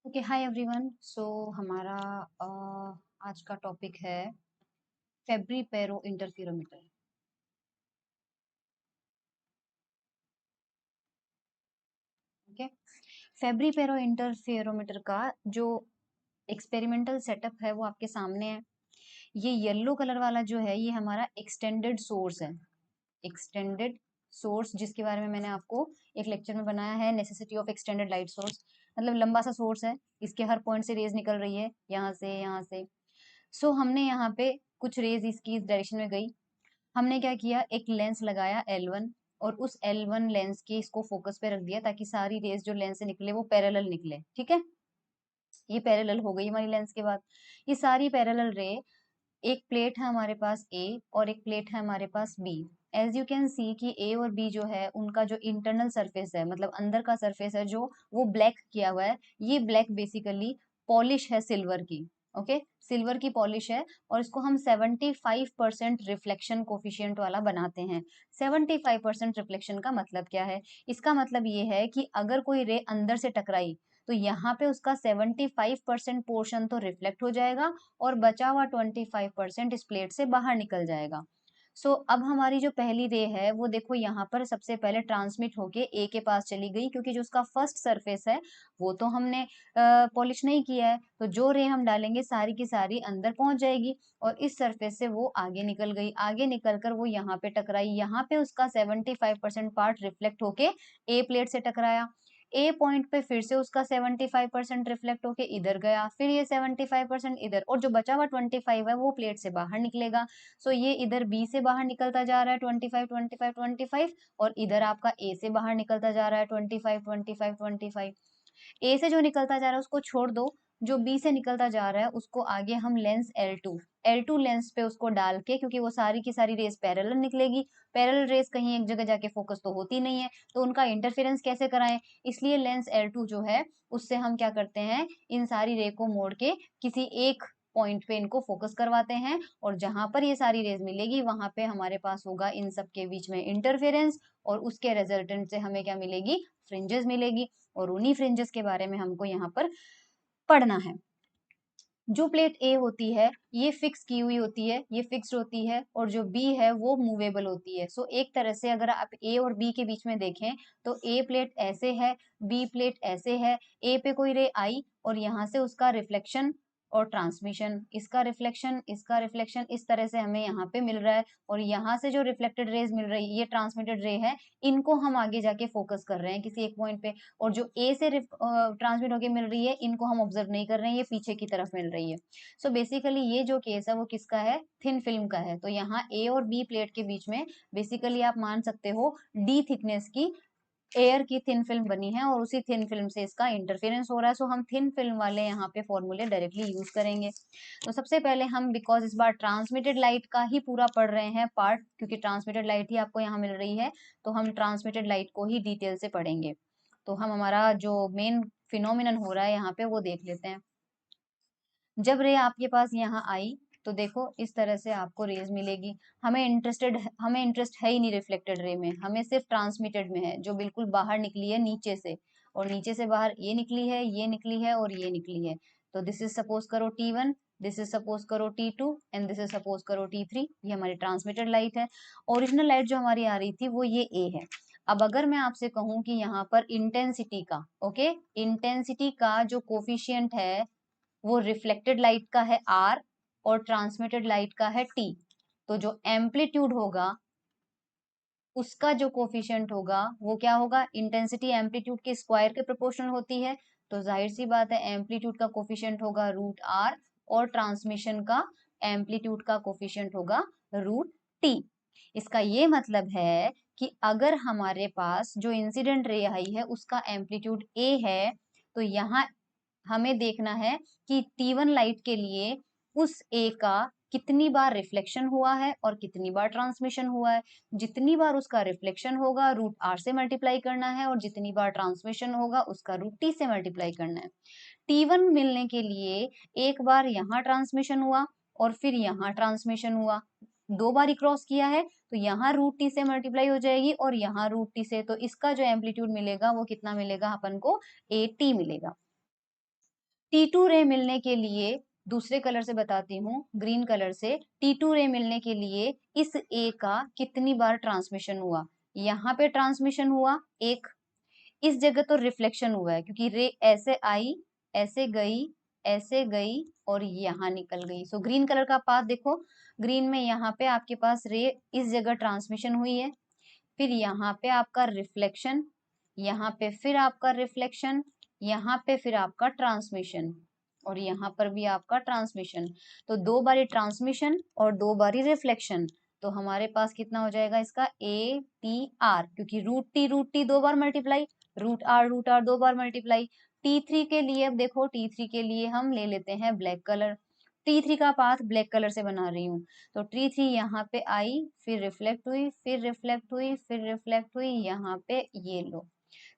Okay, hi everyone. सो हमारा आज का टॉपिक है Fabry Perot interferometer. Okay, Fabry Perot interferometer का जो एक्सपेरिमेंटल सेटअप है वो आपके सामने है। ये येलो कलर वाला जो है ये हमारा एक्सटेंडेड सोर्स है। एक्सटेंडेड सोर्स जिसके बारे में मैंने आपको एक लेक्चर में बनाया है, necessity of extended light source. मतलब लंबा सा सोर्स है, इसके हर पॉइंट से रेज निकल रही है, यहाँ से यहाँ से। सो हमने यहाँ पे कुछ रेज इसकी इस डायरेक्शन में गई। हमने क्या किया, एक लेंस लगाया L1 और उस L1 लेंस के इसको फोकस पे रख दिया ताकि सारी रेज जो लेंस से निकले वो पैरेलल निकले। ठीक है, ये पैरेलल हो गई हमारी लेंस के बाद। ये सारी पैरेलल रे, एक प्लेट है हमारे पास A और एक प्लेट है हमारे पास B। As you can see कि A और B जो है उनका जो इंटरनल सरफेस है, मतलब अंदर का सरफेस है जो वो ब्लैक किया हुआ है। ये ब्लैक बेसिकली पॉलिश है सिल्वर की। ओके, सिल्वर की पॉलिश है और इसको हम 75% रिफ्लेक्शन कोफिशिएंट वाला बनाते हैं। 75% रिफ्लेक्शन का मतलब क्या है? इसका मतलब ये है कि अगर कोई रे अंदर से टकराई तो यहाँ पे उसका 75% पोर्शन तो रिफ्लेक्ट हो जाएगा और बचा हुआ 25% इस प्लेट से बाहर निकल जाएगा। अब हमारी जो पहली रे है वो देखो यहाँ पर सबसे पहले ट्रांसमिट होके ए के पास चली गई, क्योंकि जो उसका फर्स्ट सरफेस है वो तो हमने पॉलिश नहीं किया है, तो जो रे हम डालेंगे सारी की सारी अंदर पहुंच जाएगी और इस सरफेस से वो आगे निकल गई। आगे निकल कर वो यहाँ पे टकराई, यहाँ पे उसका 75% पार्ट रिफ्लेक्ट होके ए प्लेट से टकराया। ए पॉइंट पे फिर से उसका 75% रिफ्लेक्ट होके इधर गया, फिर ये 75% इधर, और जो बचा हुआ 25 है वो प्लेट से बाहर निकलेगा। ये इधर बी से बाहर निकलता जा रहा है 25 और इधर आपका ए से बाहर निकलता जा रहा है 25। ए से जो निकलता जा रहा है उसको छोड़ दो, जो बी से निकलता जा रहा है उसको आगे हम लेंस L2 लेंस पे उसको डाल के, क्योंकि वो सारी की सारी रेस पैरेलल निकलेगी। पैरेलल रेस कहीं एक जगह जाके फोकस तो होती नहीं है, तो उनका इंटरफेरेंस कैसे कराएं? इसलिए लेंस L2 जो है उससे हम क्या करते हैं, इन सारी रे को मोड़ के किसी एक पॉइंट पे इनको फोकस करवाते हैं और जहां पर ये सारी रेज मिलेगी वहां पे हमारे पास होगा इन सब के बीच में इंटरफेरेंस और उसके रिजल्टेंट से हमें क्या मिलेगी, फ्रिंजेस मिलेगी। और उन्हीं फ्रिंजेस के बारे में हमको यहाँ पर पढ़ना है। जो प्लेट ए होती है ये फिक्स की हुई होती है, ये फिक्स्ड होती है, और जो बी है वो मूवेबल होती है। एक तरह से अगर आप ए और बी के बीच में देखें तो ए प्लेट ऐसे है, बी प्लेट ऐसे है। ए पे कोई रे आई और यहाँ से उसका रिफ्लेक्शन और ट्रांसमिशन, इसका रिफ्लेक्शन इस तरह से हमें यहाँ पे मिल रहा है, और यहाँ से जो रिफ्लेक्टेड रेज मिल रही है ये ट्रांसमिटेड रे है, इनको हम आगे जाके फोकस कर रहे हैं किसी एक पॉइंट पे। और जो ए से ट्रांसमिट होके मिल रही है इनको हम ऑब्जर्व नहीं कर रहे हैं, ये पीछे की तरफ मिल रही है। बेसिकली ये जो केस है वो किसका है, थिन फिल्म का है। तो यहाँ ए और बी प्लेट के बीच में बेसिकली आप मान सकते हो डी थिकनेस की एयर की थिन फिल्म बनी है और उसी थिन फिल्म से इसका इंटरफेरेंस हो रहा है। हम थिन फिल्म वाले यहाँ पे फॉर्मूले डायरेक्टली यूज करेंगे। तो सबसे पहले हम, बिकॉज इस बार ट्रांसमिटेड लाइट का ही पूरा पढ़ रहे हैं पार्ट, क्योंकि ट्रांसमिटेड लाइट ही आपको यहाँ मिल रही है, तो हम ट्रांसमिटेड लाइट को ही डिटेल से पढ़ेंगे। तो हम हमारा जो मेन फिनोमिनन हो रहा है यहाँ पे वो देख लेते हैं। जब रे आपके पास यहाँ आई तो देखो इस तरह से आपको रेज मिलेगी। हमें इंटरेस्ट है ही नहीं रिफ्लेक्टेड रे में, हमें सिर्फ ट्रांसमिटेड में है जो बिल्कुल बाहर निकली है नीचे से, और नीचे से बाहर ये निकली है, ये निकली है और ये निकली है। तो दिस इज सपोज करो T1, दिस इज सपोज करो T2 and this is suppose करो T3। ये हमारी ट्रांसमिटेड लाइट है। ओरिजिनल लाइट जो हमारी आ रही थी वो ये ए है। अब अगर मैं आपसे कहूं कि यहाँ पर इंटेंसिटी का, ओके, इंटेंसिटी का जो कोफिशियंट है वो रिफ्लेक्टेड लाइट का है R और ट्रांसमिटेड लाइट का है T, तो जो एम्पलीट्यूड होगा उसका जो कोफिशिएंट होगा वो क्या होगा, इंटेंसिटी एम्पलीट्यूड के स्क्वायर के प्रोपोर्शनल होती है। तो जाहिर सी बात है एम्पलीट्यूड का कोफिशिएंट होगा √R और ट्रांसमिशन का एम्पलीट्यूड का कोफिशिएंट होगा √T। इसका ये मतलब है कि अगर हमारे पास जो इंसिडेंट रे आई है उसका एम्पलीट्यूड A है, तो यहाँ हमें देखना है कि T1 लाइट के लिए उस ए का कितनी बार रिफ्लेक्शन हुआ है और कितनी बार ट्रांसमिशन हुआ है। जितनी बार उसका रिफ्लेक्शन होगा √R से मल्टीप्लाई करना है और जितनी बार ट्रांसमिशन होगा उसका √T से मल्टीप्लाई करना है। T1 मिलने के लिए एक बार यहाँ ट्रांसमिशन हुआ और फिर यहाँ ट्रांसमिशन हुआ, दो बार क्रॉस किया है, तो यहाँ √T से मल्टीप्लाई हो जाएगी और यहाँ √T से, तो इसका जो एम्पलीट्यूड मिलेगा वो कितना मिलेगा अपन को, AT मिलेगा। T2 रे मिलने के लिए दूसरे कलर से बताती हूँ, ग्रीन कलर से, T2 रे मिलने के लिए इस A का कितनी बार ट्रांसमिशन हुआ। यहाँ पे ट्रांसमिशन हुआ एक, इस जगह तो रिफ्लेक्शन हुआ है क्योंकि रे ऐसे आई, ऐसे गई और यहाँ निकल गई। सो ग्रीन कलर का पाथ देखो, ग्रीन में यहाँ पे आपके पास रे इस जगह ट्रांसमिशन हुई है, फिर यहाँ पे आपका रिफ्लेक्शन, यहाँ पे फिर आपका रिफ्लेक्शन, यहाँ पे फिर आपका ट्रांसमिशन और यहाँ पर भी आपका ट्रांसमिशन। तो दो बारी ट्रांसमिशन और दो बारी रिफ्लेक्शन, तो हमारे पास कितना हो जाएगा इसका ATR, क्योंकि रूट टी दो बार मल्टीप्लाई, रूट आर दो बार मल्टीप्लाई। T3 के लिए अब देखो, T3 के लिए हम ले लेते हैं ब्लैक कलर, T3 का पाथ ब्लैक कलर से बना रही हूँ। तो T3 यहाँ पे आई, फिर रिफ्लेक्ट हुई, फिर रिफ्लेक्ट हुई, फिर रिफ्लेक्ट हुई, यहाँ पे ये लो।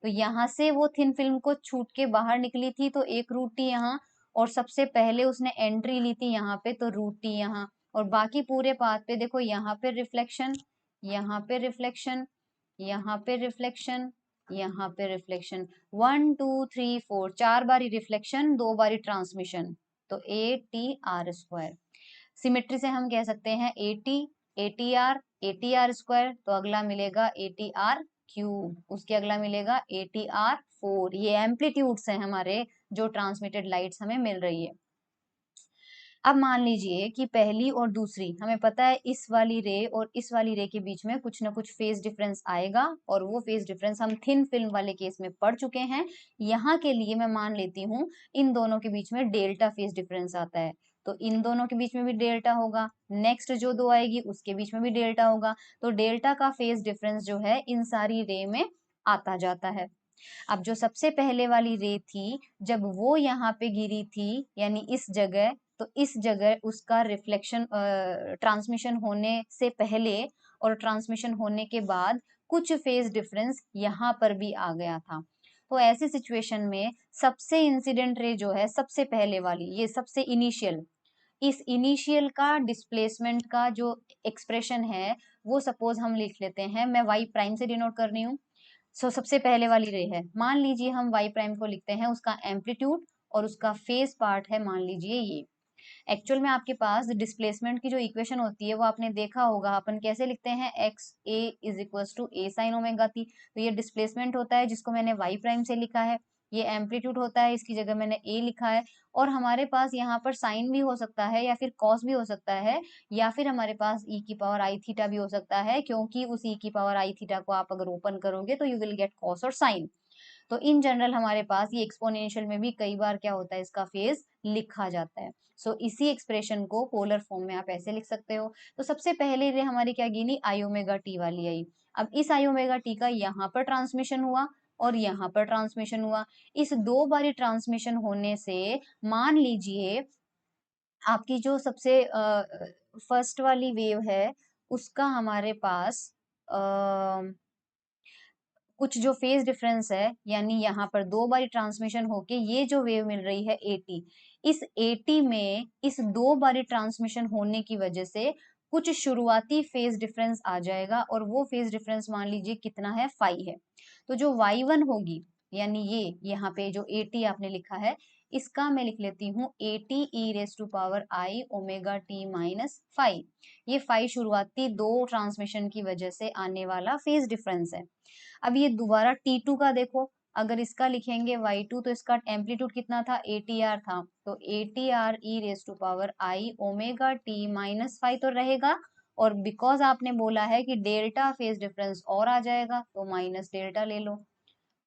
तो यहाँ से वो थिन फिल्म को छूट के बाहर निकली थी, तो एक रूट टी यहाँ, और सबसे पहले उसने एंट्री ली थी यहाँ पे, तो रूट टी यहाँ, और बाकी पूरे पाथ पे देखो यहाँ पे रिफ्लेक्शन, यहाँ पे रिफ्लेक्शन, यहाँ पे रिफ्लेक्शन, यहाँ पे रिफ्लेक्शन, 1 2 3 4, चार बारी रिफ्लेक्शन, दो बारी ट्रांसमिशन, तो ATR²। सिमेट्री से हम कह सकते हैं ATR स्क्वायर, तो अगला मिलेगा ATR³, उसके अगला मिलेगा ATR4। ये एम्पलीट्यूड्स हैं हमारे जो ट्रांसमिटेड लाइट्स हमें मिल रही है। अब मान लीजिए कि पहली और दूसरी, हमें पता है इस वाली रे और इस वाली रे के बीच में कुछ ना कुछ फेज डिफरेंस आएगा, और वो फेज डिफरेंस हम थिन फिल्म वाले केस में पढ़ चुके हैं। यहाँ के लिए मैं मान लेती हूँ इन दोनों के बीच में डेल्टा फेज डिफरेंस आता है, तो इन दोनों के बीच में भी डेल्टा होगा, नेक्स्ट जो दो आएगी उसके बीच में भी डेल्टा होगा, तो डेल्टा का फेज डिफरेंस जो है इन सारी रे में आता जाता है। अब जो सबसे पहले वाली रे थी, जब वो यहाँ पे गिरी थी यानी इस जगह, तो इस जगह उसका रिफ्लेक्शन ट्रांसमिशन होने से पहले और ट्रांसमिशन होने के बाद कुछ फेज डिफरेंस यहाँ पर भी आ गया था। तो ऐसी सिचुएशन में सबसे इंसिडेंट रे जो है, सबसे पहले वाली, ये सबसे इनिशियल, इस इनिशियल का डिस्प्लेसमेंट का जो एक्सप्रेशन है वो सपोज हम लिख लेते हैं, मैं वाई प्राइम से डिनोट कर रही हूँ। सबसे पहले वाली रे है, मान लीजिए हम वाई प्राइम को लिखते हैं, उसका एम्पलीट्यूड और उसका फेज पार्ट है मान लीजिए ये। एक्चुअल में आपके पास डिस्प्लेसमेंट की जो इक्वेशन होती है वो आपने देखा होगा, अपन कैसे लिखते हैं, x A is equal to A sine omega t. तो ये डिस्प्लेसमेंट होता है जिसको मैंने वाई प्राइम से लिखा है, ये एम्पलीट्यूड होता है, इसकी जगह मैंने ए लिखा है, और हमारे पास यहाँ पर साइन भी हो सकता है या फिर कॉस भी हो सकता है, या फिर हमारे पास ई की पावर आई थीटा भी हो सकता है, क्योंकि उस ई की पावर आई थीटा को आप अगर ओपन करोगे तो यू विल गेट कॉस और साइन। तो इन जनरल हमारे पास ये एक्सपोनेंशियल में भी कई बार क्या होता है, इसका फेज लिखा जाता है। इसी एक्सप्रेशन को पोलर फॉर्म में आप ऐसे लिख सकते हो। तो सबसे पहले रे हमारी क्या गिनी, आई ओमेगा टी वाली आई। अब इस आई ओमेगा टी का यहाँ पर ट्रांसमिशन हुआ और यहाँ पर ट्रांसमिशन हुआ। इस दो बारी ट्रांसमिशन होने से मान लीजिए आपकी जो सबसे फर्स्ट वाली वेव है उसका हमारे पास कुछ जो फेज डिफरेंस है, यानी यहाँ पर दो बारी ट्रांसमिशन होके ये जो वेव मिल रही है AT, इस AT में इस दो बारी ट्रांसमिशन होने की वजह से कुछ शुरुआती फेज डिफरेंस आ जाएगा, और वो फेज डिफरेंस मान लीजिए कितना है, फाई है। तो जो y1 होगी, यानी ये यहाँ पे जो AT आपने लिखा है, इसका मैं लिख लेती हूँ AT e raise to power i omega t minus phi. ये फाई शुरुआती दो ट्रांसमिशन की वजह से आने वाला फेज डिफरेंस है। अब ये दोबारा T2 का देखो, अगर इसका लिखेंगे y2 तो इसका एम्पलीट्यूड कितना था, ATR था, तो ATR e raise to power i omega t minus five तो रहेगा, और बिकॉज आपने बोला है कि डेल्टा फेज डिफरेंस और आ जाएगा तो माइनस डेल्टा ले लो।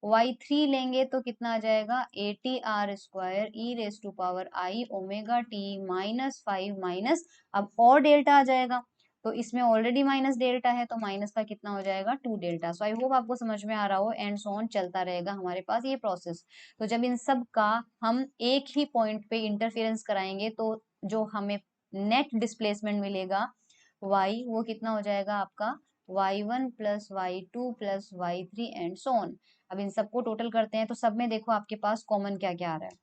y3 लेंगे तो कितना आ जाएगा, ATR² e raise to power i omega t minus five minus, अब और डेल्टा आ जाएगा, तो इसमें ऑलरेडी माइनस डेल्टा है तो माइनस का कितना हो जाएगा, 2 डेल्टा। सो आई होप आपको समझ में आ रहा हो, एंड सो ऑन चलता रहेगा हमारे पास ये प्रोसेस। तो जब इन सब का हम एक ही पॉइंट पे इंटरफेरेंस कराएंगे तो जो हमें नेट डिस्प्लेसमेंट मिलेगा y, वो कितना हो जाएगा आपका y1 plus y2 plus y3 and so on. अब इन सबको टोटल करते हैं तो सब में देखो आपके पास कॉमन क्या क्या आ रहा है,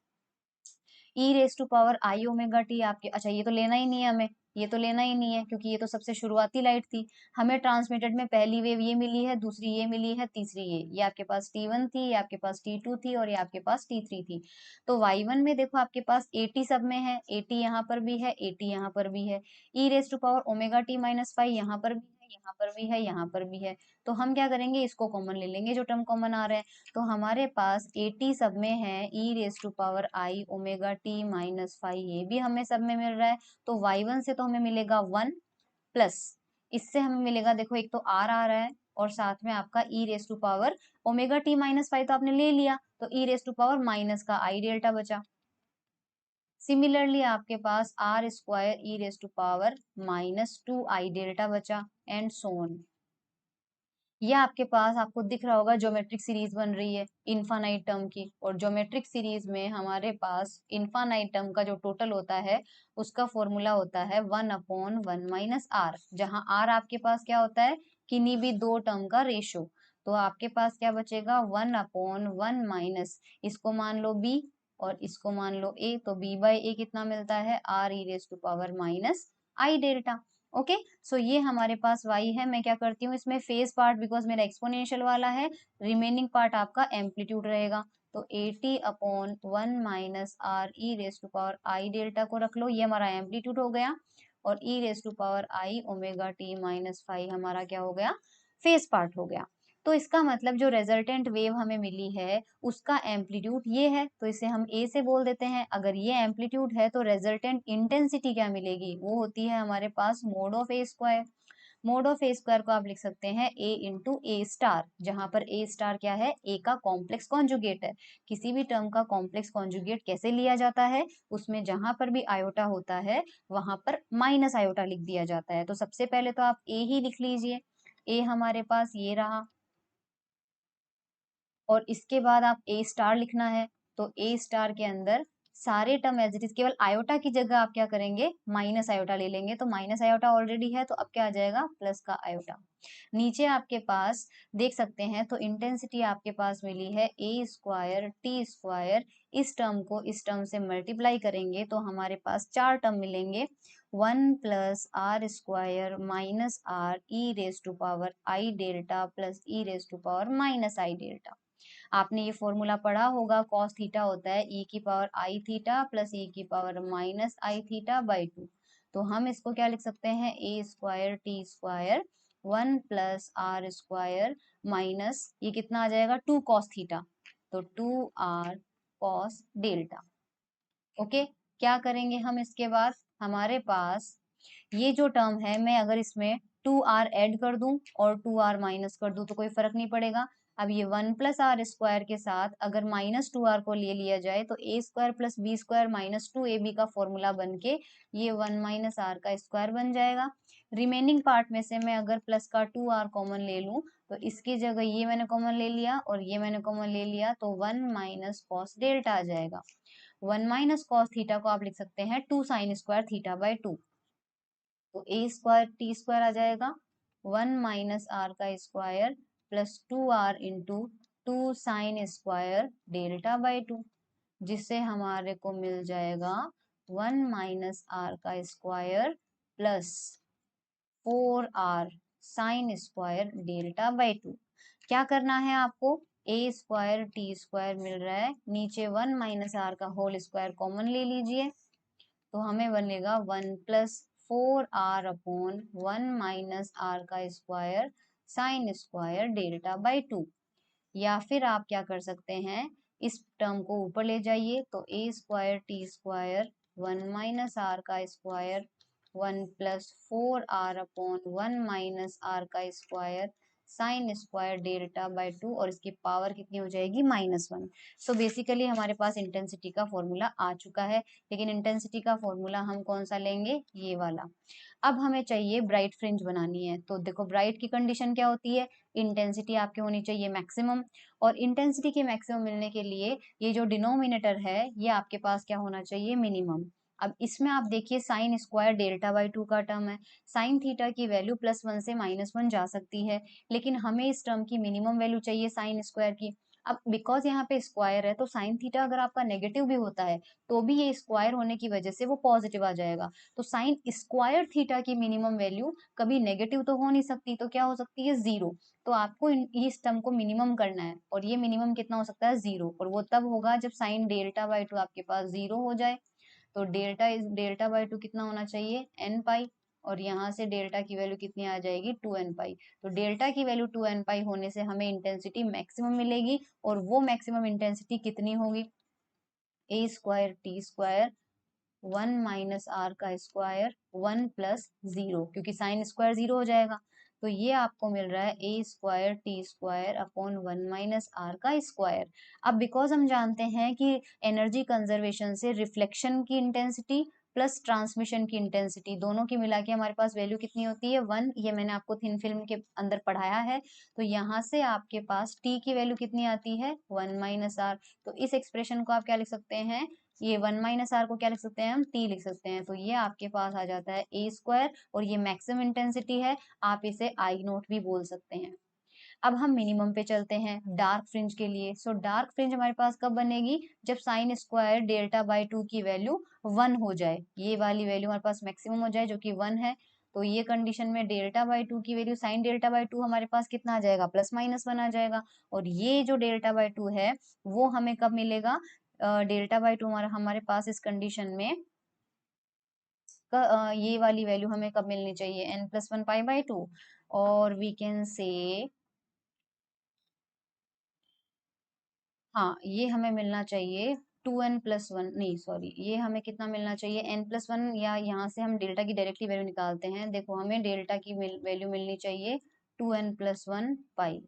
e raise to power i omega t आपके, अच्छा ये तो लेना ही नहीं है हमें, ये तो लेना ही नहीं है क्योंकि ये तो सबसे शुरुआती लाइट थी। हमें ट्रांसमिटेड में पहली वेव ये मिली है, दूसरी ये मिली है, तीसरी ये आपके पास T1 थी, ये आपके पास T2 थी और ये आपके पास T3 थी। तो Y1 में देखो आपके पास 80 सब में है, 80 यहाँ पर भी है, 80 यहाँ पर भी है, e raise to power omega t minus 5 यहाँ पर भी है, यहाँ पर भी है, यहाँ पर भी है। तो हम क्या करेंगे, इसको कॉमन ले लेंगे जो टर्म कॉमन आ रहा है। तो हमारे पास 80 सब में है e raise to power i omega t minus 5, ये भी हमें सब में मिल रहा है। तो Y1 से तो हमें मिलेगा 1 प्लस इससे हमें मिलेगा, देखो एक तो आर आ रहा है और साथ में आपका e raise to power omega t minus 5 तो आपने ले लिया, तो e raise to power minus का आई डेल्टा बचा। सिमिलरली आपके पास r square e raise to power -2 i delta बचा एंड सो ऑन। ये आपके पास आपको दिख रहा होगा ज्योमेट्रिक सीरीज बन रही है इनफाइनाइट टर्म की, और ज्योमेट्रिक सीरीज में हमारे पास इनफाइनाइट टर्म का जो टोटल होता है उसका फॉर्मूला होता है 1/1 माइनस आर, जहां आर आपके पास क्या होता है, किन्हीं भी दो टर्म का रेशो। तो आपके पास क्या बचेगा 1/1 माइनस, इसको मान लो बी और इसको मान लो ए, तो बी बाई ए कितना मिलता है, r e raise to power minus i delta. Okay, so ये हमारे पास y है। मैं क्या करती हूँ इसमें फेज पार्ट, बिकॉज मेरा एक्सपोनेंशियल वाला है, रिमेनिंग पार्ट आपका एम्पलीट्यूड रहेगा। तो 80/1 minus are e raise to power i delta को रख लो, ये हमारा एम्पलीट्यूड हो गया, और e raise to power i omega t minus 5 हमारा क्या हो गया, फेज पार्ट हो गया। तो इसका मतलब जो रेजल्टेंट वेव हमें मिली है उसका एम्पलीट्यूड ये है, तो इसे हम ए से बोल देते हैं। अगर ये एम्पलीट्यूड है तो रेजल्टेंट इंटेंसिटी क्या मिलेगी, वो होती है हमारे पास mod of A square. Mod of A square को आप लिख सकते हैं ए इंटू ए स्टार, जहां पर ए स्टार क्या है, ए का कॉम्प्लेक्स कॉन्जुगेट है। किसी भी टर्म का कॉम्प्लेक्स कॉन्जुगेट कैसे लिया जाता है, उसमें जहां पर भी आयोटा होता है वहां पर माइनस आयोटा लिख दिया जाता है। तो सबसे पहले तो आप ए ही लिख लीजिए, ए हमारे पास ये रहा, और इसके बाद आप ए स्टार लिखना है, तो ए स्टार के अंदर सारे टर्म एज इट इज, केवल आयोटा की जगह आप क्या करेंगे, माइनस आयोटा ले लेंगे। तो माइनस आयोटा ऑलरेडी है तो अब क्या आ जाएगा, प्लस का आयोटा। नीचे आपके पास देख सकते हैं, तो इंटेंसिटी आपके पास मिली है ए स्क्वायर टी स्क्वायर, इस टर्म को इस टर्म से मल्टीप्लाई करेंगे तो हमारे पास चार टर्म मिलेंगे, 1 plus are square minus are e raise to power i delta plus e raise to power minus i delta. आपने ये फॉर्मूला पढ़ा होगा, कॉस थीटा होता है ई की power i theta plus e की power minus i theta by 2। तो हम इसको क्या लिख सकते हैं, A square T square 1 plus are square minus ये कितना आ जाएगा 2 कॉस थीटा, तो 2r कॉस डेल्टा। ओके, क्या करेंगे हम इसके बाद, हमारे पास ये जो टर्म है, मैं अगर इसमें 2r ऐड कर दूं और 2r माइनस कर दूं तो कोई फर्क नहीं पड़ेगा। अब ये 1 प्लस आर स्क्वायर के साथ अगर -2r को ले लिया जाए तो A square plus B square minus 2ab का फॉर्मूला बन के ये 1 माइनस आर का स्क्वायर बन जाएगा। रिमेनिंग पार्ट में से मैं अगर प्लस का 2r कॉमन ले लूं तो इसकी जगह ये मैंने कॉमन ले लिया और ये मैंने कॉमन ले लिया, तो 1 माइनस कॉस डेल्टा आ जाएगा। 1 माइनस कॉस थीटा को आप लिख सकते हैं 2 साइन स्क्वायर थीटा बाई 2, तो ए स्क्वायर टी स्क्वायर आ जाएगा 1 माइनस आर का square plus 2r into 2 sign square delta by 2, जिससे हमारे को मिल जाएगा 1 माइनस आर का square plus 4r sign square delta by 2। क्या करना है आपको, ए स्क्वायर टी स्क्वायर मिल रहा है, नीचे 1 माइनस आर का होल स्क्वायर कॉमन ले लीजिए, तो हमें बनेगा 1 plus 4r upon 1 minus r का square sine square delta by 2। या फिर आप क्या कर सकते हैं, इस टर्म को ऊपर ले जाइए, तो A square T square 1 minus r का square 1 plus 4r upon 1 minus r का square sine square delta by 2, और इसकी पावर कितनी हो जाएगी, -1। सो बेसिकली हमारे पास इंटेंसिटी का फॉर्मूला आ चुका है, लेकिन इंटेंसिटी का फॉर्मूला हम कौन सा लेंगे, ये वाला। अब हमें चाहिए ब्राइट फ्रिंज बनानी है, तो देखो ब्राइट की कंडीशन क्या होती है, इंटेंसिटी आपकी होनी चाहिए मैक्सिमम, और इंटेंसिटी के मैक्सिमम मिलने के लिए ये जो डिनोमिनेटर है ये आपके पास क्या होना चाहिए, मिनिमम। अब इसमें आप देखिए साइन स्क्वायर डेल्टा बाई 2 का टर्म है, साइन थीटा की वैल्यू +1 से -1 जा सकती है, लेकिन हमें इस टर्म की मिनिमम वैल्यू चाहिए साइन स्क्वायर की। अब बिकॉज यहाँ पे स्क्वायर है तो साइन थीटा अगर आपका नेगेटिव भी होता है तो भी ये स्क्वायर होने की वजह से वो पॉजिटिव आ जाएगा। तो साइन स्क्वायर थीटा की मिनिमम वैल्यू कभी नेगेटिव तो हो नहीं सकती, तो क्या हो सकती है, 0। तो आपको इस टर्म को मिनिमम करना है, और ये मिनिमम कितना हो सकता है, 0, और वो तब होगा जब साइन डेल्टा बाई टू आपके पास 0 हो जाए। तो डेल्टा बाई टू कितना होना चाहिए, एन पाई, और यहाँ से डेल्टा की वैल्यू कितनी आ जाएगी, 2n पाई। तो डेल्टा की वैल्यू 2n पाई होने से हमें इंटेंसिटी मैक्सिमम मिलेगी, और वो मैक्सिमम इंटेंसिटी कितनी होगी, ए स्क्वायर टी स्क्वायर 1 - r का स्क्वायर 1 + 0, क्योंकि साइन स्क्वायर 0 हो जाएगा। तो ये आपको मिल रहा है A square T square upon 1 - r का स्क्वायर। अब बिकॉज हम जानते हैं कि एनर्जी कंजर्वेशन से रिफ्लेक्शन की इंटेंसिटी प्लस ट्रांसमिशन की इंटेंसिटी दोनों की मिला के हमारे पास वैल्यू कितनी होती है, 1। ये मैंने आपको थिन फिल्म के अंदर पढ़ाया है। तो यहाँ से आपके पास टी की वैल्यू कितनी आती है, 1 - r। तो इस एक्सप्रेशन को आप क्या लिख सकते हैं, ये 1 - r को क्या लिख सकते हैं हम, टी लिख सकते हैं। तो ये आपके पास आ जाता है ए स्क्वायर, और ये मैक्सिमम इंटेंसिटी है, आप इसे आई नोट भी बोल सकते हैं। अब हम मिनिमम पे चलते हैं डार्क फ्रिंज के लिए। सो डार्क फ्रिंज हमारे पास कब बनेगी, जब sign square delta by two की वैल्यू 1 हो जाए, ये वाली वैल्यू हमारे पास मैक्सिमम हो जाए जो कि 1 है। तो ये कंडीशन में डेल्टा बाई टू की value sine delta by to हमारे पास कितना आ जाएगा, +-1 आ जाएगा। और ये जो डेल्टा बाई टू है वो हमें कब मिलेगा, डेल्टा बाई टू हमारा हमारे पास इस कंडीशन में ये वाली वैल्यू हमें कब मिलनी चाहिए, n+1 पाई/2, और वी कैन से, हाँ ये हमें मिलना चाहिए 2n+1, नहीं सॉरी, ये हमें कितना मिलना चाहिए, n+1, या यहाँ से हम डेल्टा की डायरेक्टली वैल्यू निकालते हैं। देखो हमें डेल्टा की वैल्यू मिलनी चाहिए 2n+1 पाई,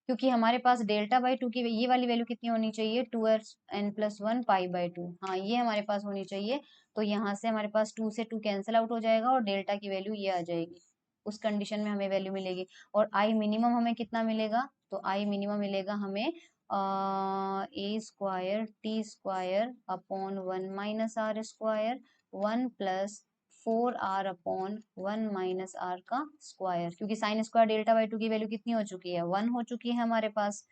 क्योंकि हमारे पास डेल्टा बाई टू की ये वाली वैल्यू कितनी होनी चाहिए, 2n+1 पाई/2। हाँ ये हमारे पास होनी चाहिए। तो यहाँ से हमारे पास 2 से 2 कैंसिल आउट हो जाएगा, और डेल्टा की वैल्यू ये आ जाएगी, उस कंडीशन में हमें वैल्यू मिलेगी। और आई मिनिमम हमें कितना मिलेगा, तो आई मिनिमम मिलेगा हमें A square T square upon 1 - r square 1 + 4r/1 - r का स्क्वायर, क्योंकि sine square delta by two की वैल्यू कितनी हो चुकी है, 1 हो चुकी है हमारे पास।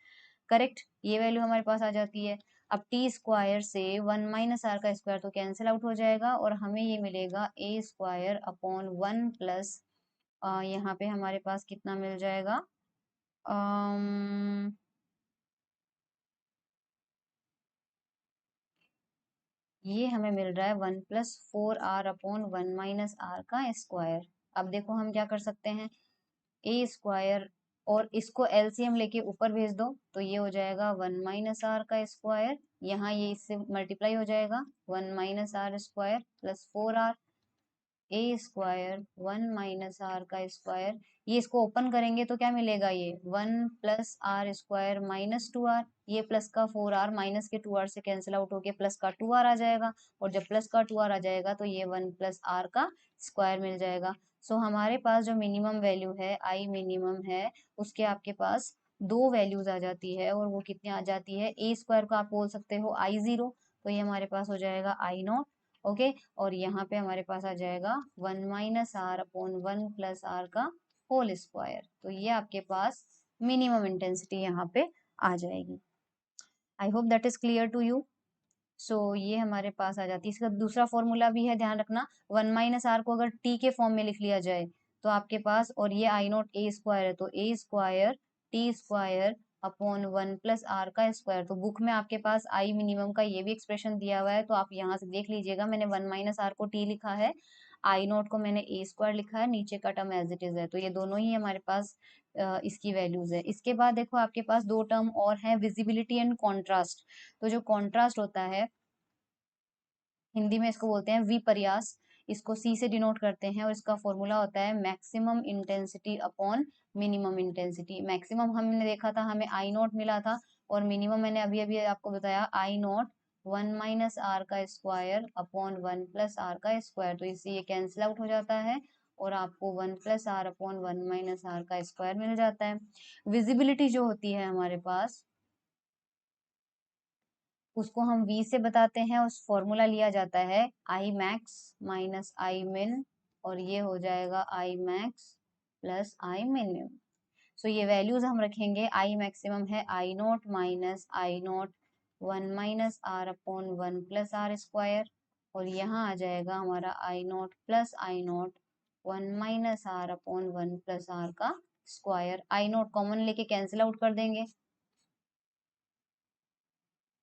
करेक्ट, ये वैल्यू हमारे पास आ जाती है। अब टी स्क्वायर से 1 - r का स्क्वायर तो कैंसिल आउट हो जाएगा, और हमें ये मिलेगा ए स्क्वायर अपॉन 1 + यहाँ पे हमारे पास कितना मिल जाएगा, अम, ये हमें मिल रहा है 1 + 4r/1 - r का स्क्वायर। अब देखो हम क्या कर सकते हैं, ए स्क्वायर और इसको एलसीएम लेके ऊपर भेज दो, तो ये हो जाएगा 1 - r का स्क्वायर, यहाँ ये इससे मल्टीप्लाई हो जाएगा 1 - r² +4r, ए स्क्वायर 1 - r का स्क्वायर। ये इसको ओपन करेंगे तो क्या मिलेगा, ये 1 + r² - 2r, ये प्लस का 4r माइनस के 2r से कैंसिल आउट होके प्लस का 2r आ जाएगा, और जब प्लस का 2r आ जाएगा तो ये 1 + r का स्क्वायर मिल जाएगा। सो हमारे पास जो मिनिमम वैल्यू है, आई मिनिमम है, उसके आपके पास दो वैल्यूज आ जाती है, और वो कितनी आ जाती है, ए स्क्वायर को आप बोल सकते हो I0, तो ये हमारे पास हो जाएगा I0। ओके, और यहाँ पे हमारे पास आ जाएगा 1 - r/1 + r का होल स्क्वायर। तो ये आपके पास मिनिमम इंटेंसिटी यहाँ पे आ जाएगी। I hope that is clear to you. So ये हमारे पास आ जाती है। इसका दूसरा फॉर्मूला भी है, ध्यान रखना, 1 - r को अगर टी के फॉर्म में लिख लिया जाए तो आपके पास, और ये I0 ए स्क्वायर है, तो A square T square upon 1 + r का स्क्वायर। तो बुक में आपके पास आई मिनिमम का ये भी एक्सप्रेशन दिया हुआ है, तो आप यहाँ से देख लीजिएगा, मैंने 1 - r को टी लिखा है, I0 को मैंने ए स्क्वायर लिखा है, नीचे का टर्म एज इट इज है। तो ये दोनों ही हमारे पास इसकी वैल्यूज है। इसके बाद देखो आपके पास दो टर्म और है, विजिबिलिटी एंड कॉन्ट्रास्ट। तो जो कॉन्ट्रास्ट होता है, हिंदी में इसको बोलते हैं विपर्यास, इसको सी से डिनोट करते हैं, और इसका फॉर्मूला होता है maximum intensity upon minimum intensity. Maximum हमने देखा था, हमें I0 मिला था, और मिनिमम मैंने अभी अभी आपको बताया I0 1 - r का स्क्वायर अपॉन 1 + r का स्क्वायर। तो इससे ये कैंसिल आउट हो जाता है, और आपको 1 + r अपॉन 1 - r का स्क्वायर मिल जाता है। विजिबिलिटी जो होती है हमारे पास, उसको हम v से बताते हैं, उस फॉर्मूला लिया जाता है I max - I min, और ये हो जाएगा I max + I min। सो ये वैल्यूज हम रखेंगे, आई मैक्सिमम है I naught minus I naught 1 minus r upon 1 plus are square, और यहाँ आ जाएगा हमारा I naught plus I naught 1 minus r upon 1 plus r का स्क्वायर। आई नॉट कॉमन लेके कैंसिल आउट कर देंगे,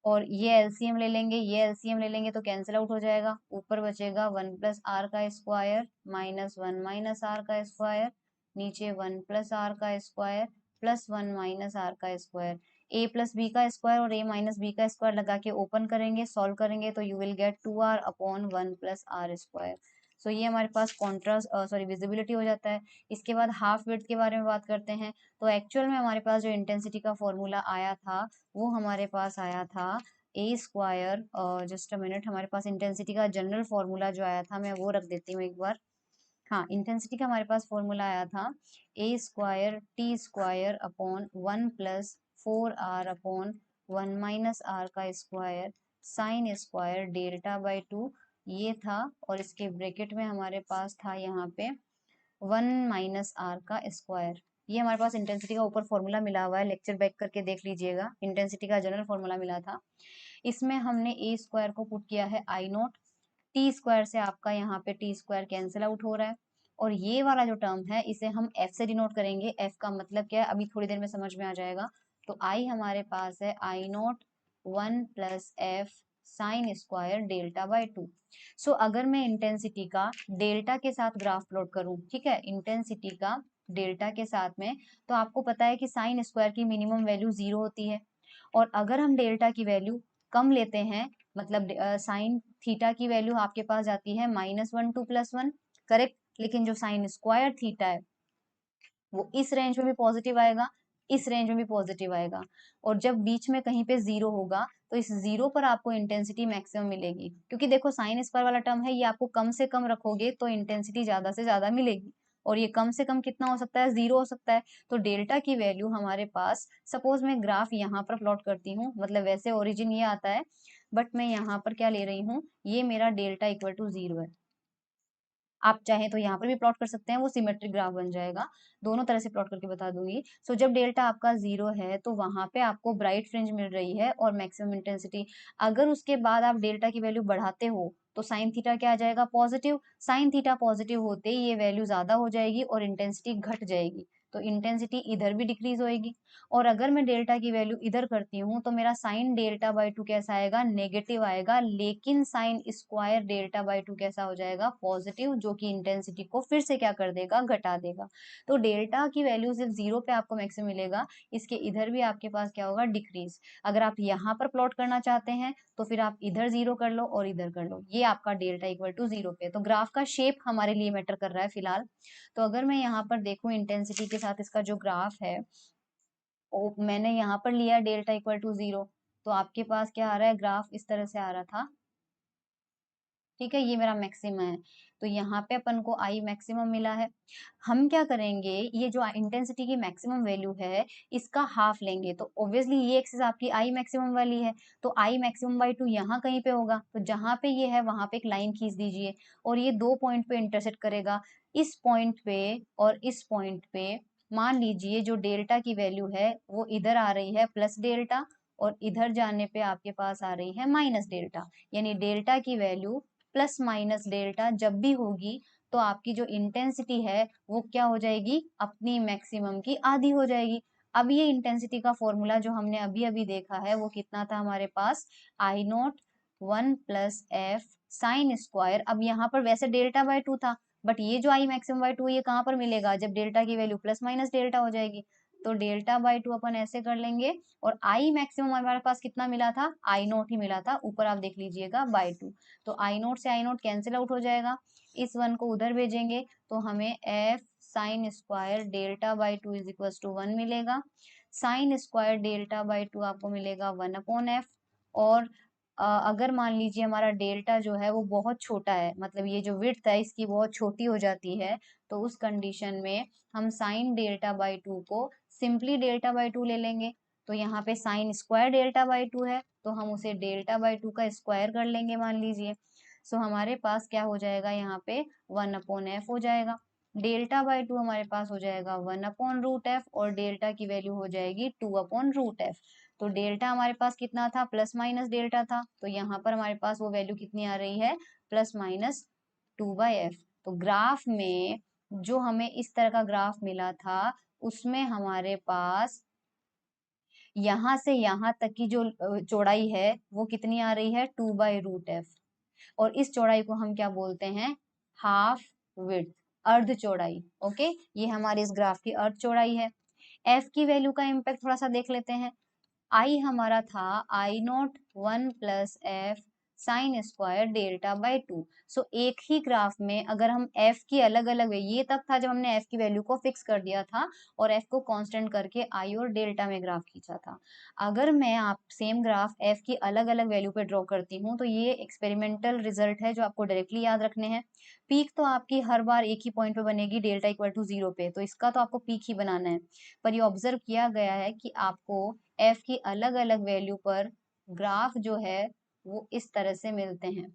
और ये एलसीएम ले लेंगे, ये एलसीएम ले लेंगे तो कैंसिल आउट हो जाएगा। ऊपर बचेगा 1 प्लस आर का स्क्वायर माइनस 1 माइनस आर का स्क्वायर, नीचे 1 प्लस आर का स्क्वायर प्लस 1 माइनस आर का स्क्वायर। ए प्लस बी का स्क्वायर और ए माइनस बी का स्क्वायर लगा के ओपन करेंगे, सॉल्व करेंगे तो you will get 2r upon 1 plus are square. So ये हमारे पास कॉन्ट्रास्ट सॉरी विजिबिलिटी हो जाता है। इसके बाद हाफ विड्थ के बारे में बात करते हैं। तो एक्चुअल में हमारे पास जो इंटेंसिटी का फॉर्मूला आया था वो हमारे पास आया था A square, just a minute, हमारे पास इंटेंसिटी का जनरल फॉर्मूला जो आया था मैं वो रख देती हूँ एक बार। हाँ, इंटेंसिटी का हमारे पास फॉर्मूला आया था A square T square upon 1 plus 4r upon 1 minus r का square sine square delta by 2, ये था। और इसके ब्रैकेट में हमारे पास था यहाँ पे 1 माइनस आर का स्क्वायर। ये हमारे पास इंटेंसिटी का ऊपर फॉर्मूला मिला हुआ है, लेक्चर बैक करके देख लीजिएगा। इंटेंसिटी का जनरल फॉर्मूला मिला था, इसमें हमने ए स्क्वायर को पुट किया है आई नॉट, टी स्क्वायर से आपका यहाँ पे टी स्क्वायर कैंसिल आउट हो रहा है, और ये वाला जो टर्म है इसे हम एफ से डिनोट करेंगे। एफ का मतलब क्या है अभी थोड़ी देर में समझ में आ जाएगा। तो आई हमारे पास है I naught 1 plus F sine square delta by 2। So अगर मैं इंटेंसिटी का डेल्टा के साथ ग्राफ प्लॉट करूं, ठीक है, इंटेंसिटी का डेल्टा के साथ में, तो आपको पता है कि साइन स्क्वायर की मिनिमम वैल्यू 0 होती है, और अगर हम डेल्टा की वैल्यू कम लेते हैं, मतलब साइन थीटा की वैल्यू आपके पास जाती है -1 टू +1, करेक्ट। लेकिन जो साइन स्क्वायर थीटा है वो इस रेंज में भी पॉजिटिव आएगा, इस रेंज में भी पॉजिटिव आएगा, और जब बीच में कहीं पे जीरो होगा तो इस जीरो पर आपको इंटेंसिटी मैक्सिमम मिलेगी। क्योंकि देखो साइन स्क्वायर वाला टर्म है, ये आपको कम से कम रखोगे तो इंटेंसिटी ज्यादा से ज्यादा मिलेगी, और ये कम से कम कितना हो सकता है, 0 हो सकता है। तो डेल्टा की वैल्यू हमारे पास, सपोज मैं ग्राफ यहाँ पर प्लॉट करती हूँ, मतलब वैसे ओरिजिन ये आता है, बट मैं यहाँ पर क्या ले रही हूँ, ये मेरा डेल्टा इक्वल टू 0 है। आप चाहें तो यहाँ पर भी प्लॉट कर सकते हैं, वो सिमेट्रिक ग्राफ बन जाएगा। दोनों तरह से प्लॉट करके बता दूंगी। सो जब डेल्टा आपका 0 है तो वहां पे आपको ब्राइट फ्रिंज मिल रही है और मैक्सिमम इंटेंसिटी। अगर उसके बाद आप डेल्टा की वैल्यू बढ़ाते हो तो साइन थीटा क्या आ जाएगा, पॉजिटिव। साइन थीटा पॉजिटिव होते ही ये वैल्यू ज्यादा हो जाएगी और इंटेंसिटी घट जाएगी, तो इंटेंसिटी इधर भी डिक्रीज होएगी। और अगर मैं डेल्टा की वैल्यू इधर करती हूँ तो मेरा साइन डेल्टा बाई 2 कैसा आएगा, नेगेटिव आएगा, लेकिन साइन स्क्वायर डेल्टा बाई 2 कैसा हो जाएगा, पॉजिटिव, जो कि इंटेंसिटी को फिर से क्या कर देगा, घटा देगा। तो डेल्टा की वैल्यू सिर्फ 0 पे आपको मैक्सिमम मिलेगा, इसके इधर भी आपके पास क्या होगा, डिक्रीज। अगर आप यहाँ पर प्लॉट करना चाहते हैं तो फिर आप इधर 0 कर लो और इधर कर लो, ये आपका डेल्टा इक्वल टू 0 पे। तो ग्राफ का शेप हमारे लिए मैटर कर रहा है फिलहाल। तो अगर मैं यहाँ पर देखूं इंटेंसिटी के साथ इसका जो ग्राफ है, मैंने यहाँ पर लिया डेल्टा इक्वल टू 0, तो आपके पास क्या आ रहा है, ग्राफ इस तरह से आ रहा था, ठीक है, ये मेरा मैक्सिमम है। तो यहाँ पे अपन को आई मैक्सिमम मिला है। हम क्या करेंगे, ये जो इंटेंसिटी की मैक्सिमम वैल्यू है इसका हाफ लेंगे, तो ऑब्वियसली ये एक्सिस आपकी आई मैक्सिमम वाली है, तो आई मैक्सिमम बाई 2 यहाँ कहीं पे होगा, तो जहां पे ये है वहां पे एक लाइन खींच दीजिए, और ये दो पॉइंट पे इंटरसेक्ट करेगा, इस पॉइंट पे और इस पॉइंट पे। मान लीजिए जो डेल्टा की वैल्यू है वो इधर आ रही है प्लस डेल्टा, और इधर जाने पे आपके पास आ रही है माइनस डेल्टा, यानी डेल्टा की वैल्यू प्लस माइनस डेल्टा जब भी होगी तो आपकी जो इंटेंसिटी है वो क्या हो जाएगी, अपनी मैक्सिमम की आधी हो जाएगी। अब ये इंटेंसिटी का फॉर्मूला जो हमने अभी अभी देखा है वो कितना था हमारे पास, I naught 1 plus F sine square. अब यहाँ पर वैसे डेल्टा बाई 2 था, बट ये जो आई मैक्सिमम बाई 2 ये कहाँ पर मिलेगा, जब डेल्टा की वैल्यू प्लस माइनस डेल्टा हो जाएगी, तो डेल्टा बाई 2 अपन ऐसे कर लेंगे, और आई मैक्सिमम हमारे पास कितना मिला था, आई नॉट ही मिला था, ऊपर आप देख लीजिएगा बाई 2। तो आई नोट से आई नोट कैंसिल आउट हो जाएगा, इस वन को उधर भेजेंगे तो हमें F sine square delta by 2 is equal to 1 मिलेगा। साइन स्क्वायर डेल्टा बाई 2 आपको मिलेगा 1 अपॉन एफ। और अगर मान लीजिए हमारा डेल्टा जो है वो बहुत छोटा है, मतलब ये जो विड्थ है इसकी बहुत छोटी हो जाती है, तो उस कंडीशन में हम साइन डेल्टा बाई 2 को सिंपली डेल्टा बाई 2 ले लेंगे। तो यहाँ पे साइन स्क्वायर डेल्टा बाई 2 है तो हम उसे डेल्टा बाई 2 का स्क्वायर कर लेंगे मान लीजिए। सो हमारे पास क्या हो जाएगा, यहाँ पे 1 अपॉन एफ हो जाएगा। डेल्टा बाई टू हमारे पास हो जाएगा 1/√f और डेल्टा की वैल्यू हो जाएगी 2/√f। तो डेल्टा हमारे पास कितना था, प्लस माइनस डेल्टा था, तो यहाँ पर हमारे पास वो वैल्यू कितनी आ रही है, प्लस माइनस 2/f। तो ग्राफ में जो हमें इस तरह का ग्राफ मिला था उसमें हमारे पास यहां से यहां तक की जो चौड़ाई है वो कितनी आ रही है, 2/√f। और इस चौड़ाई को हम क्या बोलते हैं, हाफ विड्थ, अर्ध चौड़ाई। ओके, ये हमारे इस ग्राफ की अर्ध चौड़ाई है। एफ की वैल्यू का इम्पैक्ट थोड़ा सा देख लेते हैं। आई हमारा था I0 1 + f sign square delta by 2। सो एक ही ग्राफ में अगर हम f की अलग अलग, ये तब था जब हमने f की वैल्यू को फिक्स कर दिया था और f को कांस्टेंट करके i और डेल्टा में ग्राफ खींचा था। अगर मैं आप सेम ग्राफ f की अलग अलग वैल्यू पे ड्रॉ करती हूँ तो ये एक्सपेरिमेंटल रिजल्ट है जो आपको डायरेक्टली याद रखने हैं। पीक तो आपकी हर बार एक ही पॉइंट पे बनेगी, डेल्टा इक्वल टू 0 पे, तो इसका तो आपको पीक ही बनाना है। पर ये ऑब्जर्व किया गया है कि आपको f की अलग अलग वैल्यू पर ग्राफ जो है वो इस तरह से मिलते हैं।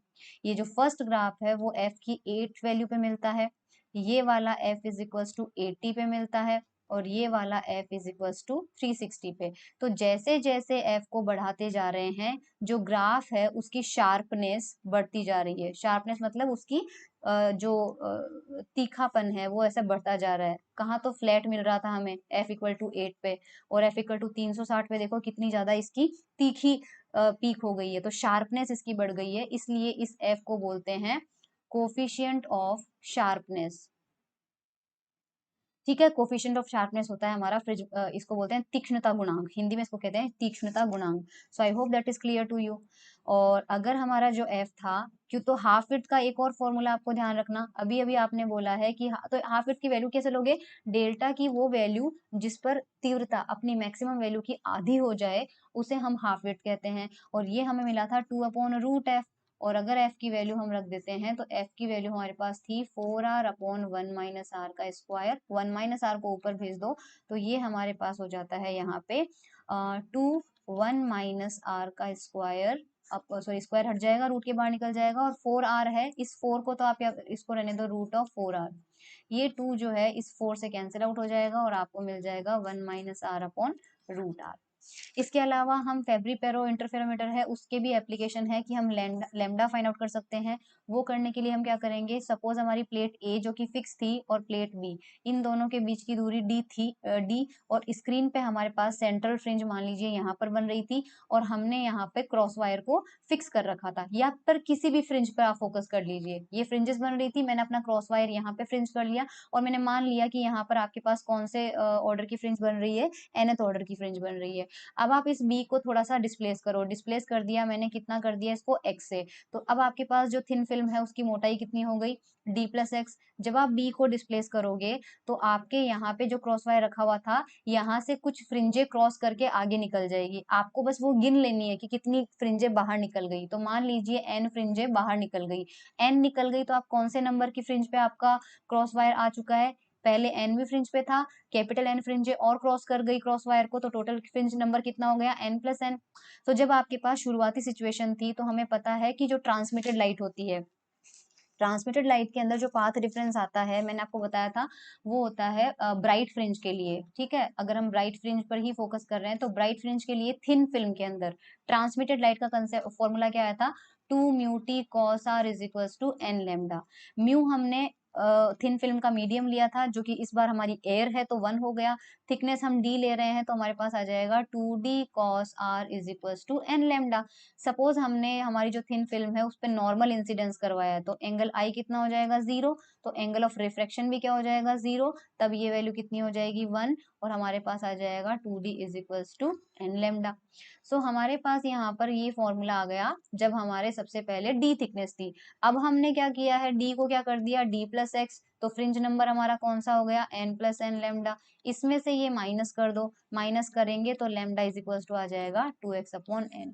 ये जो फर्स्ट ग्राफ है वो f की 8 वैल्यू पे मिलता है, ये वाला f इज इक्वल्स टू 80 पे मिलता है, और ये वाला f इज इक्वल्स टू 360 पे। तो जैसे जैसे f को बढ़ाते जा रहे हैं जो ग्राफ है उसकी शार्पनेस बढ़ती जा रही है। शार्पनेस मतलब उसकी जो तीखापन है वो ऐसा बढ़ता जा रहा है। कहाँ तो फ्लैट मिल रहा था हमें f इक्वल टू 8 पे, और f इक्वल टू 360 पे देखो कितनी ज्यादा इसकी तीखी पीक हो गई है, तो शार्पनेस इसकी बढ़ गई है, इसलिए इस f को बोलते हैं कोफिशिएंट ऑफ शार्पनेस। ठीक है, कोफिशिएंट ऑफ शार्पनेस होता है हमारा फ्रिज, इसको बोलते हैं तीक्ष्णता गुणांक, हिंदी में इसको कहते हैं तीक्ष्णता गुणांक। So I hope that is clear to you. और अगर हमारा जो एफ था, क्यों, तो हाफ विड्थ का एक और फॉर्मूला आपको ध्यान रखना, अभी अभी आपने बोला है कि तो हाफ विड्थ की वैल्यू कैसे लोगे, डेल्टा की वो वैल्यू जिस पर तीव्रता अपनी मैक्सिमम वैल्यू की आधी हो जाए उसे हम हाफ विड्थ कहते हैं। और ये हमें मिला था 2/√f। और अगर f की वैल्यू हम रख देते हैं तो f की वैल्यू हमारे पास थी 4r/1 - r का स्क्वायर, 1 - r को ऊपर भेज दो तो ये हमारे पास हो जाता है यहाँ पे 2 1 - r का स्क्वायर। अब सॉरी, स्क्वायर हट जाएगा, रूट के बाहर निकल जाएगा, और 4r है, इस 4 को तो आप इसको रहने दो √4r। ये 2 जो है इस 4 से कैंसिल आउट हो जाएगा और आपको मिल जाएगा 1 - r/√r। इसके अलावा हम फेब्री पेरो इंटरफेरोमीटर है उसके भी एप्लीकेशन है कि हम लेमडा फाइंड आउट कर सकते हैं। वो करने के लिए हम क्या करेंगे, सपोज हमारी प्लेट ए जो कि फिक्स थी और प्लेट बी, इन दोनों के बीच की दूरी डी थी, डी, और स्क्रीन पे हमारे पास सेंट्रल फ्रिंज मान लीजिए यहाँ पर बन रही थी, और हमने यहाँ पे क्रॉस वायर को फिक्स कर रखा था, या पर किसी भी फ्रिंज पर आप फोकस कर लीजिए। ये फ्रिंजेस बन रही थी, मैंने अपना क्रॉस वायर यहाँ पे फ्रिंज कर लिया, और मैंने मान लिया कि यहाँ पर आपके पास कौन से ऑर्डर की फ्रिंज बन रही है, nth ऑर्डर की फ्रिंज बन रही है। अब आप इस बी को थोड़ा सा डिस्प्लेस करो, डिस्प्लेस कर दिया मैंने, कितना कर दिया इसको, x से, तो अब आपके पास जो थिन फिल्म है उसकी मोटाई कितनी हो गई, d+x। जब आप बी को डिस्प्लेस करोगे तो आपके यहाँ पे जो क्रॉस वायर रखा हुआ था यहाँ से कुछ फ्रिंजे क्रॉस करके आगे निकल जाएगी, आपको बस वो गिन लेनी है कि कितनी फ्रिंजे बाहर निकल गई। तो मान लीजिए n फ्रिंजे बाहर निकल गई, n निकल गई तो आप कौन से नंबर की फ्रिंज पे आपका क्रॉस वायर आ चुका है, पहले nवीं फ्रिंज पे था, कैपिटल N फ्रिंजे और क्रॉस कर गई क्रॉस वायर को, तो टोटल फ्रिंज नंबर कितना हो गया, n+n। तो जब आपके पास शुरुआती सिचुएशन थी तो हमें पता है कि जो ट्रांसमिटेड लाइट होती है, ट्रांसमिटेड लाइट के अंदर जो पाथ डिफरेंस आता है मैंने आपको बताया था वो होता है ब्राइट फ्रिंज के लिए। ठीक है, अगर हम ब्राइट फ्रिंज पर ही फोकस कर रहे हैं तो ब्राइट फ्रिंज के लिए थिन फिल्म के अंदर ट्रांसमिटेड लाइट का कंसेप्ट फॉर्मूला क्या आया था, 2μt cos r = n lambda. Mu हमने थिन फिल्म का मीडियम लिया था जो कि इस बार हमारी एयर है तो 1 हो गया, थिकनेस हम डी ले रहे हैं तो हमारे पास आ जाएगा 2d cos r = n lambda. Suppose हमने हमारी जो थिन फिल्म है उस पर नॉर्मल इंसिडेंस करवाया है तो एंगल आई कितना हो जाएगा, 0, तो एंगल ऑफ रिफ्रैक्शन भी क्या हो जाएगा, 0, तब ये वैल्यू कितनी हो जाएगी, 1, और हमारे पास आ जाएगा 2d = n लैम्डा। सो हमारे पास यहाँ पर ये फॉर्मूला आ गया जब हमारे सबसे पहले डी थिकनेस थी। अब हमने क्या किया है, डी को क्या कर दिया, d+x, तो फ्रिंज नंबर हमारा कौन सा हो गया, n+n लैम्डा। इसमें से ये माइनस कर दो, माइनस करेंगे तो लैम्डा = आ जाएगा 2x/n।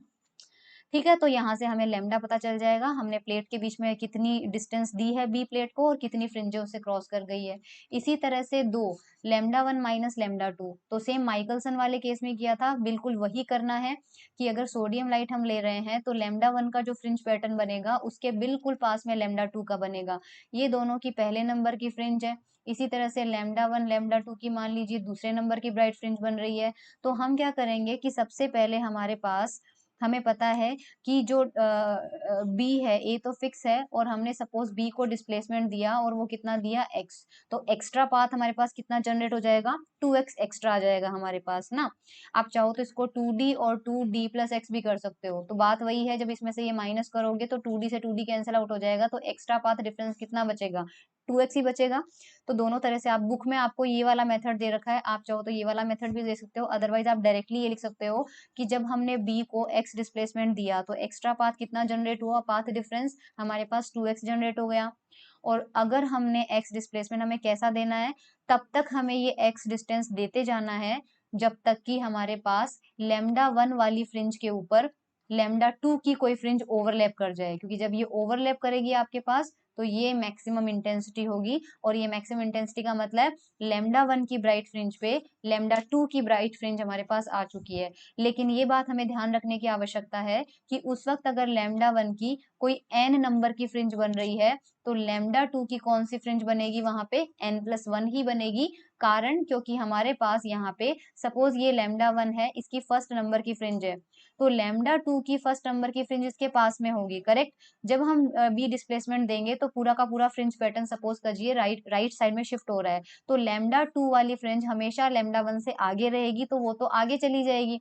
ठीक है, तो यहाँ से हमें लैम्डा पता चल जाएगा, हमने प्लेट के बीच में कितनी डिस्टेंस दी है बी प्लेट को और कितनी फ्रिंजें उससे क्रॉस कर गई है। इसी तरह से दो लैम्डा 1 माइनस लैम्डा 2, तो सेम माइकलसन वाले केस में किया था, बिल्कुल वही करना है कि अगर सोडियम लाइट हम ले रहे हैं तो लैम्डा 1 का जो फ्रिंज पैटर्न बनेगा उसके बिल्कुल पास में लैम्डा 2 का बनेगा। ये दोनों की पहले नंबर की फ्रिंज है। इसी तरह से लैम्डा 1 लैम्डा 2 की मान लीजिए दूसरे नंबर की ब्राइट फ्रिंज बन रही है। तो हम क्या करेंगे कि सबसे पहले हमारे पास हमें पता है कि जो बी है, ए तो फिक्स है और हमने सपोज बी को डिस्प्लेसमेंट दिया और वो कितना दिया एक्स, तो एक्स्ट्रा पाथ हमारे पास कितना जनरेट हो जाएगा, 2x एक्स्ट्रा आ जाएगा हमारे पास ना। आप चाहो तो इसको 2d और 2d प्लस एक्स भी कर सकते हो, तो बात वही है, जब इसमें से ये माइनस करोगे तो 2d से 2d कैंसिल आउट हो जाएगा, तो एक्स्ट्रा पाथ डिफरेंस कितना बचेगा, 2x ही बचेगा। तो दोनों तरह से आप बुक में आपको ये वाला मेथड दे रखा है, आप चाहो तो ये वाला मेथड भी दे सकते हो, अदरवाइज आप डायरेक्टली ये लिख सकते हो कि जब हमने बी को एक्स डिस्प्लेसमेंट दिया तो एक्स्ट्रा पाथ कितना जनरेट हुआ, पाथ डिफरेंस हमारे पास 2x जनरेट हो गया। और अगर हमने x डिस्प्लेसमेंट हमें कैसा देना है, तब तक हमें ये x डिस्टेंस देते जाना है जब तक कि हमारे पास लैम्डा 1 वाली फ्रिंज के ऊपर लैम्डा 2 की कोई फ्रिंज ओवरलैप कर जाए, क्योंकि जब ये ओवरलैप करेगी आपके पास तो ये मैक्सिमम इंटेंसिटी होगी, और ये मैक्सिमम इंटेंसिटी का मतलब लैम्डा 1 की ब्राइट फ्रिंज पे लैम्डा 2 की ब्राइट फ्रिंज हमारे पास आ चुकी है। लेकिन ये बात हमें ध्यान रखने की आवश्यकता है कि उस वक्त अगर लैम्डा 1 की कोई n नंबर की फ्रिंज बन रही है तो लैम्डा 2 की कौन सी फ्रिंज बनेगी, वहां पे n+1 ही बनेगी। कारण क्योंकि हमारे पास यहाँ पे सपोज ये लैम्डा 1 है, इसकी फर्स्ट नंबर की फ्रिंज है, तो लैम्डा 2 की फर्स्ट नंबर की फ्रिंज इसके पास में होगी, करेक्ट। जब हम बी डिस्प्लेसमेंट देंगे तो पूरा का पूरा फ्रिंज पैटर्न सपोज करिए राइट राइट साइड में शिफ्ट हो रहा है, तो लैम्डा 2 वाली फ्रिंज हमेशा लैम्डा 1 से आगे रहेगी, तो वो तो आगे चली जाएगी।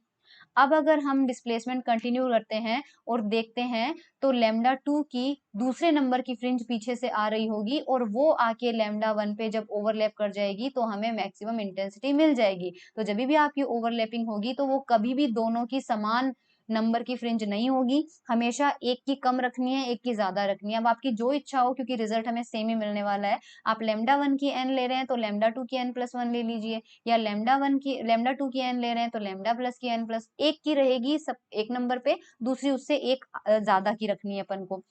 अब अगर हम डिस्प्लेसमेंट कंटिन्यू करते हैं और देखते हैं तो लैम्डा 2 की दूसरे नंबर की फ्रिंज पीछे से आ रही होगी और वो आके लैम्डा 1 पे जब ओवरलैप कर जाएगी तो हमें मैक्सिमम इंटेंसिटी मिल जाएगी। तो जब भी आपकी ओवरलैपिंग होगी तो वो कभी भी दोनों की समान नंबर की फ्रिंज नहीं होगी, हमेशा एक की कम रखनी है, एक की ज्यादा रखनी है। अब आपकी जो इच्छा हो, क्योंकि रिजल्ट हमें सेम ही मिलने वाला है, आप लैम्डा 1 की n ले रहे हैं तो लैम्डा 2 की n+1 ले लीजिए, या लैम्डा 2 की n ले रहे हैं तो लैम्डा प्लस की n प्लस एक की रहेगी सब एक नंबर पे, दूसरी उससे एक ज्यादा की रखनी है अपन को,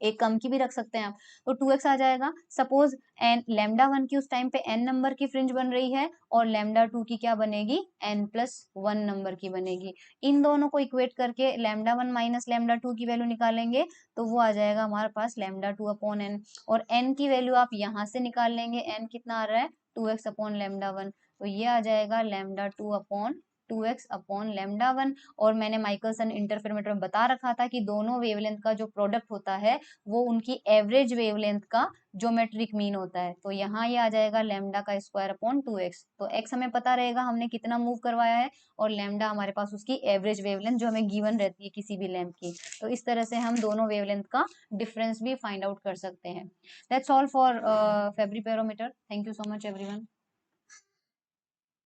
एक कम की भी रख सकते हैं आप, तो 2x आ जाएगा। सपोज एन लैम्डा 1 की उस टाइम पे n नंबर की फ्रिंज बन रही है और लैम्डा 2 की क्या बनेगी, n+1 नंबर की बनेगी। इन दोनों को इक्वेट करके लैम्डा 1 माइनस लैम्डा 2 की वैल्यू निकालेंगे तो वो आ जाएगा हमारे पास लैम्डा 2 अपॉन n, और n की वैल्यू आप यहाँ से निकाल लेंगे, n कितना आ रहा है 2x अपॉन लैम्डा 1, तो ये आ जाएगा lambda 2 upon 2x upon lambda 1। और मैंने माइकलसन इंटरफेरोमीटर में बता रखा था कि दोनों वेवलेंथ का जो प्रोडक्ट होता है वो उनकी एवरेज वेवलेंथ का ज्योमेट्रिक मीन होता है, तो यहाँ ये आ जाएगा लैम्डा का स्क्वायर अपॉन 2x। तो x हमें पता रहेगा हमने कितना मूव करवाया है, और लैम्डा हमारे पास उसकी एवरेज वेवलेंथ जो हमें गिवन रहती है किसी भी लैम्प की। तो इस तरह से हम दोनों वेवलेंथ का डिफरेंस भी फाइंड आउट कर सकते हैं। That's all for फेब्री pyrometer. Thank you so much everyone.